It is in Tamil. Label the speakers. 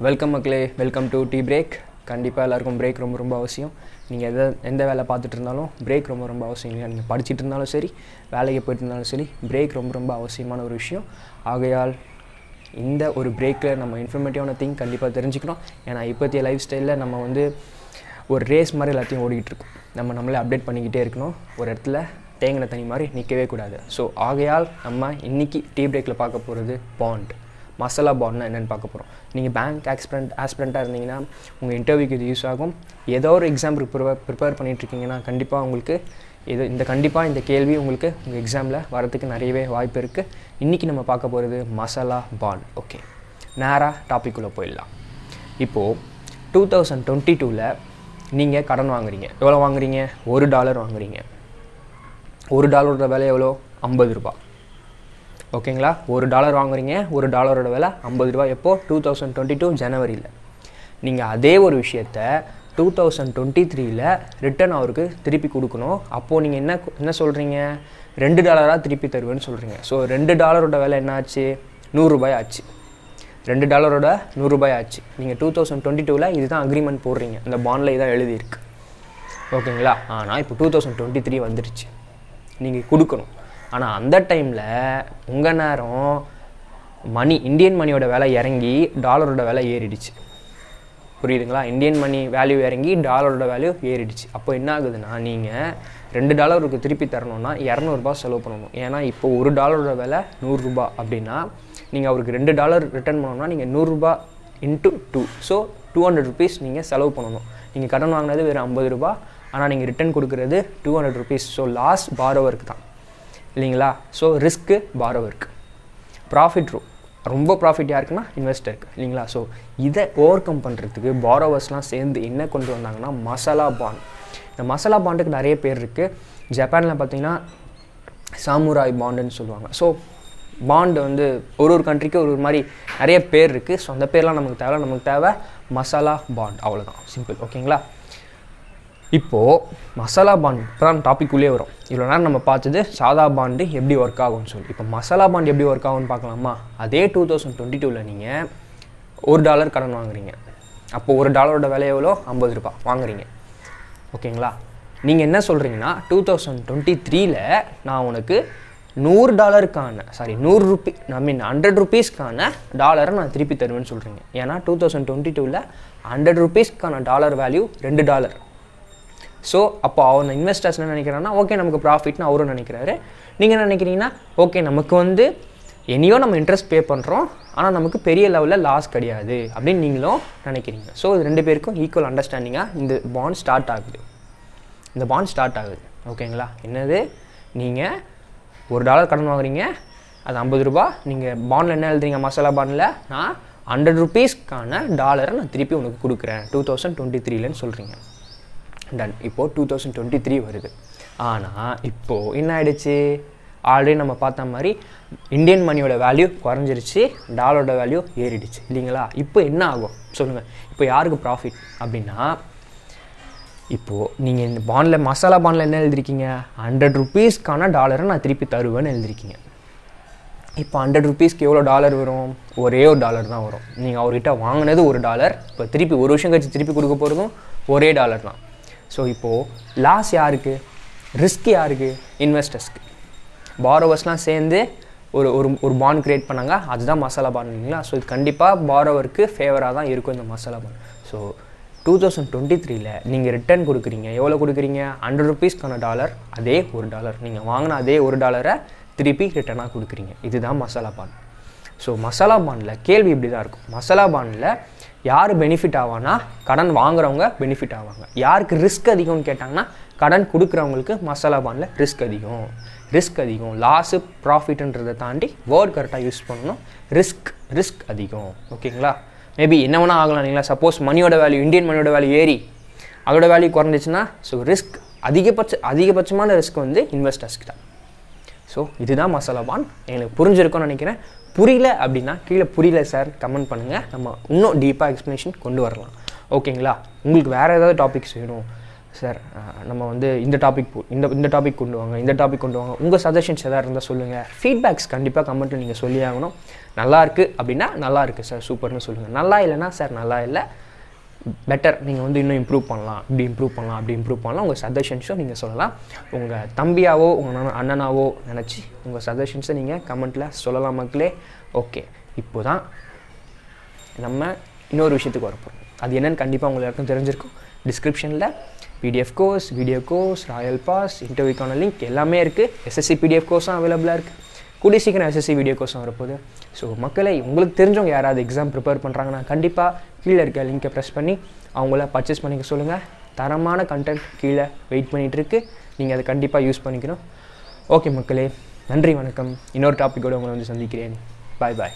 Speaker 1: வெல்கம் மக்களே, வெல்கம் டு டீ பிரேக். கண்டிப்பாக எல்லாருக்கும் பிரேக் ரொம்ப அவசியம். நீங்கள் எந்த வேலை பார்த்துட்டு இருந்தாலும் பிரேக் ரொம்ப அவசியம் இல்லையா? நீங்கள் படிச்சுட்டு இருந்தாலும் சரி, வேலைக்கு போய்ட்டு இருந்தாலும் சரி, பிரேக் ரொம்ப அவசியமான ஒரு விஷயம். ஆகையால் இந்த ஒரு பிரேக்கில் நம்ம இன்ஃபர்மேட்டிவான திங் கண்டிப்பாக தெரிஞ்சுக்கணும். ஏன்னா இப்போத்திய லைஃப் ஸ்டைலில் நம்ம ஒரு ரேஸ் மாதிரி எல்லாத்தையும் ஓடிக்கிட்டுருக்கோம். நம்மளே அப்டேட் பண்ணிக்கிட்டே இருக்கணும். ஒரு இடத்துல தேங்கின தனி மாதிரி நிற்கவே கூடாது. ஸோ ஆகையால் நம்ம இன்றைக்கி டீ பிரேக்கில் பார்க்க போகிறது பாண்ட். மசாலா பாண்ட்னா என்னென்னு பார்க்க போகிறோம். நீங்கள் பேங்க் ஆஸ்பிரண்ட்டாக இருந்தீங்கன்னா உங்கள் இன்டர்வியூக்கு இது யூஸ் ஆகும். ஏதோ ஒரு எக்ஸாம்பிளுக்கு ப்ரிப்பேர் பண்ணிகிட்ருக்கீங்கன்னா கண்டிப்பாக உங்களுக்கு இந்த கேள்வி உங்களுக்கு உங்கள் எக்ஸாமில் வரதுக்கு நிறையவே வாய்ப்பு இருக்குது. இன்றைக்கி நம்ம பார்க்க போகிறது மசாலா பாண்ட். ஓகே, நேராக டாப்பிக்குள்ளே போயிடலாம். இப்போது 2022 நீங்கள் கடன் வாங்குறீங்க. எவ்வளோ வாங்குறீங்க? $1 வாங்குறீங்க. $1 விலை எவ்வளோ? 50 ரூபா. ஓகேங்களா? $1 வாங்குறீங்க. $1 விலை 50 ரூபா. எப்போது? 2022 ஜனவரியில். நீங்கள் அதே ஒரு விஷயத்த 2023 ரிட்டன் அவருக்கு திருப்பி கொடுக்கணும். அப்போது நீங்கள் என்ன சொல்கிறீங்க? $2 திருப்பி தருவேன்னு சொல்கிறீங்க. ஸோ $2 விலை என்ன ஆச்சு? 100 ரூபாய் ஆச்சு. $2 100 ரூபாய் ஆச்சு. நீங்கள் 2022 இதுதான் அக்ரிமெண்ட் போடுறீங்க. அந்த பாண்டில் இதான் எழுதியிருக்கு. ஓகேங்களா? ஆனால் இப்போ 2023 வந்துடுச்சு. நீங்கள் கொடுக்கணும். ஆனால் அந்த டைமில் உங்கள் நேரம் இந்தியன் மணியோட விலை இறங்கி டாலரோட விலை ஏறிடுச்சு. புரியுதுங்களா? இந்தியன் மணி வேல்யூ இறங்கி டாலரோட வேல்யூ ஏறிடுச்சு. அப்போ என்ன ஆகுதுன்னா, நீங்கள் $2 திருப்பி தரணும்னா $200 செலவு பண்ணணும். ஏன்னா இப்போ $1 விலை 100 ரூபா அப்படின்னா நீங்கள் அவருக்கு $2 ரிட்டர்ன் பண்ணணும்னா நீங்கள் 100 ரூபா இன்ட்டு 2, ஸோ 200 ருபீஸ் நீங்கள் செலவு பண்ணணும். நீங்கள் கடன் வாங்கினது வெறும் 50 ரூபா, ஆனால் நீங்கள் ரிட்டர்ன் கொடுக்குறது 200 ருபீஸ். ஸோ லாஸ் பாரோவருக்கு தான், இல்லைங்களா? ஸோ ரிஸ்க்கு பாரோவருக்கு, ப்ராஃபிட் ரொம்ப ப்ராஃபிட் யாருக்குன்னா இன்வெஸ்டருக்கு, இல்லைங்களா? ஸோ இதை ஓவர் கம் பண்ணுறதுக்கு பாரோவர்ஸ்லாம் சேர்ந்து என்ன கொண்டு வந்தாங்கன்னா மசாலா பாண்ட். இந்த மசாலா பாண்டுக்கு நிறைய பேர் இருக்குது. ஜப்பானில் பார்த்தீங்கன்னா சாமுராய் பாண்டுன்னு சொல்லுவாங்க. ஸோ பாண்டு ஒரு கண்ட்ரிக்கு ஒரு மாதிரி நிறைய பேர் இருக்குது. ஸோ அந்த பேர்லாம் நமக்கு தேவை மசாலா பாண்ட். அவ்வளோதான், சிம்பிள். ஓகேங்களா? இப்போது மசாலா பாண்ட் இப்போ தான் டாப்பிக்குள்ளே வரும். இவ்வளோ நேரம் நம்ம பார்த்தது சாதா பாண்டு எப்படி ஒர்க் ஆகும்னு சொல்லி. இப்போ மசாலா பாண்ட் எப்படி ஒர்க் ஆகும்னு பார்க்கலாமா? அதே 2022 நீங்கள் $1 கடன் வாங்குறீங்க. அப்போது $1 விலை எவ்வளோ? 50 ரூபா வாங்குறீங்க. ஓகேங்களா? நீங்கள் என்ன சொல்கிறீங்கன்னா 2023 நான் உனக்கு $100 ருபீஸ்க்கான டாலரை நான் திருப்பி தருவேன்னு சொல்கிறீங்க. ஏன்னா 2022 100 ருபீஸ்க்கான டாலர் வேல்யூ $2. ஸோ அப்போ அவன் இன்வெஸ்டர்ஸ் என்ன நினைக்கிறான்னா, ஓகே நமக்கு ப்ராஃபிட்னு அவரும் நினைக்கிறாரு. நீங்கள் என்ன நினைக்கிறீங்கன்னா, ஓகே நமக்கு என்னையோ நம்ம இன்ட்ரெஸ்ட் பே பண்ணுறோம், ஆனால் நமக்கு பெரிய லெவலில் லாஸ் கிடையாது அப்படின்னு நீங்களும் நினைக்கிறீங்க. ஸோ இது 2 பேருக்கும் ஈக்குவல் அண்டர்ஸ்டாண்டிங்காக இந்த பாண்ட் ஸ்டார்ட் ஆகுது. ஓகேங்களா? என்னது? நீங்கள் $1 கடன் வாங்குறீங்க, அது 50 ரூபா. நீங்கள் பாண்டில் என்ன எழுதுறீங்க? மசாலா பாண்டில் நான் 100 ருபீஸ்க்கான டாலரை நான் திருப்பி உனக்கு கொடுக்குறேன் 2023 சொல்கிறீங்க. டன். இப்போது 2023 வருது. ஆனால் இப்போது என்ன ஆகிடுச்சு? ஆல்ரெடி நம்ம பார்த்த மாதிரி இந்தியன் மணியோட வேல்யூ குறைஞ்சிருச்சு, டாலரோட வேல்யூ ஏறிடுச்சு, இல்லைங்களா? இப்போ என்ன ஆகும் சொல்லுங்கள்? இப்போ யாருக்கு ப்ராஃபிட் அப்படின்னா, இப்போது நீங்கள் இந்த பாண்டில் மசாலா பாண்டில் என்ன எழுதிருக்கீங்க? 100 ருபீஸ்க்கான டாலரை நான் திருப்பி தருவேன்னு எழுதிருக்கீங்க. இப்போ 100 ருபீஸ்க்கு எவ்வளோ டாலர் வரும்? ஒரே $1 தான் வரும். நீங்கள் அவர்கிட்ட வாங்கினது $1, இப்போ திருப்பி ஒரு வருஷம் கழிச்சு திருப்பி கொடுக்க போகிறதும் ஒரே $1 தான். ஸோ இப்போது லாஸ் யாருக்கு? ரிஸ்க் யாருக்கு? இன்வெஸ்டர்ஸ்க்கு. பாரோவர்ஸ்லாம் சேர்ந்து ஒரு பாண்ட் க்ரியேட் பண்ணாங்க, அதுதான் மசாலா பாண்ட், இல்லைங்களா? ஸோ இது கண்டிப்பாக பாரோவருக்கு ஃபேவராக தான் இருக்கும் இந்த மசாலா பாண்ட். ஸோ 2023 நீங்கள் ரிட்டர்ன் கொடுக்குறீங்க. எவ்வளோ கொடுக்குறீங்க? 100 ருபீஸ்க்கான டாலர், அதே $1. நீங்கள் வாங்கின அதே $1 திருப்பி ரிட்டர்னாக கொடுக்குறீங்க. இதுதான் மசாலா பாண்ட். ஸோ மசாலா பாண்டில் கேள்வி இப்படி தான் இருக்கும். மசாலா பாண்டில் யார் பெனிஃபிட் ஆவானா? கடன் வாங்குறவங்க பெனிஃபிட் ஆவாங்க. யாருக்கு ரிஸ்க் அதிகம்னு கேட்டாங்கன்னா, கடன் கொடுக்குறவங்களுக்கு மசாலா பாண்டில் ரிஸ்க் அதிகம். லாஸு ப்ராஃபிட்ன்றதை தாண்டி வேர்ட் கரெக்டாக யூஸ் பண்ணணும். ரிஸ்க் அதிகம். ஓகேங்களா? மேபி என்ன வேணால் ஆகலாம், இல்லைங்களா? சப்போஸ் மணியோட வேல்யூ, இந்தியன் மணியோட வேல்யூ ஏறி அதோட வேல்யூ குறைஞ்சிச்சுன்னா, ஸோ ரிஸ்க் அதிகபட்சமான ரிஸ்க் இன்வெஸ்டர்ஸ்க்கு தான். ஸோ இதுதான் மசாலா பாண்ட். எனக்கு புரிஞ்சிருக்கும்னு நினைக்கிறேன். புரியல அப்படின்னா கீழே புரியல சார் கமெண்ட் பண்ணுங்கள். நம்ம இன்னும் டீப்பாக எக்ஸ்ப்ளனேஷன் கொண்டு வரலாம். ஓகேங்களா? உங்களுக்கு வேறு ஏதாவது டாபிக்ஸ் வேணும், சார் நம்ம வந்து இந்த டாபிக் கொண்டு வாங்க உங்கள் சஜஷன்ஸ் எதாவது இருந்தால் சொல்லுங்கள். ஃபீட்பேக்ஸ் கண்டிப்பாக கமெண்ட்டில் நீங்கள் சொல்லி ஆகணும். நல்லாயிருக்கு அப்படின்னா நல்லாயிருக்கு சார் சூப்பர்னு சொல்லுங்கள். நல்லா இல்லைன்னா சார் நல்லா இல்லை, பெட்டர், நீங்கள் வந்து இன்னும் இம்ப்ரூவ் பண்ணலாம், அப்படி இம்ப்ரூவ் பண்ணலாம் உங்கள் சஜஷன்ஸும் நீங்கள் சொல்லலாம். உங்கள் தம்பியாவோ உங்கள் அண்ணனாவோ நினச்சி உங்கள் சஜஷன்ஸை நீங்கள் கமெண்ட்டில் சொல்லலாம் மக்களே. ஓகே, இப்போ தான் நம்ம இன்னொரு விஷயத்துக்கு வரப்போம். அது என்னென்னு கண்டிப்பாக உங்களுக்கு எல்லாருக்கும் தெரிஞ்சிருக்கும். டிஸ்கிரிப்ஷனில் PDF course, video course, royal pass, இன்டர்வியூக்கான லிங்க் எல்லாமே இருக்குது. எஸ்எஸ்சி பிடிஎஃப் கோர்ஸும் அவைலபிளாக இருக்குது. கூடிய சீக்கிரம் எஸ்எஸ்சி வீடியோ கோர்ஸும் வரப்போகுது. ஸோ மக்களை, உங்களுக்கு தெரிஞ்சவங்க யாராவது எக்ஸாம் ப்ரிப்பேர் பண்ணுறாங்கன்னா கண்டிப்பாக கீழே இருக்க லிங்கை ப்ரெஸ் பண்ணி அவங்கள பர்ச்சேஸ் பண்ணிக்க சொல்லுங்கள். தரமான கண்டென்ட் கீழே வெயிட் பண்ணிகிட்ருக்கு. நீங்கள் அதை கண்டிப்பாக யூஸ் பண்ணிக்கணும். ஓகே மக்களே, நன்றி, வணக்கம். இன்னொரு டாப்பிக்கோடு உங்களை வந்து சந்திக்கிறேன். பாய் பாய்.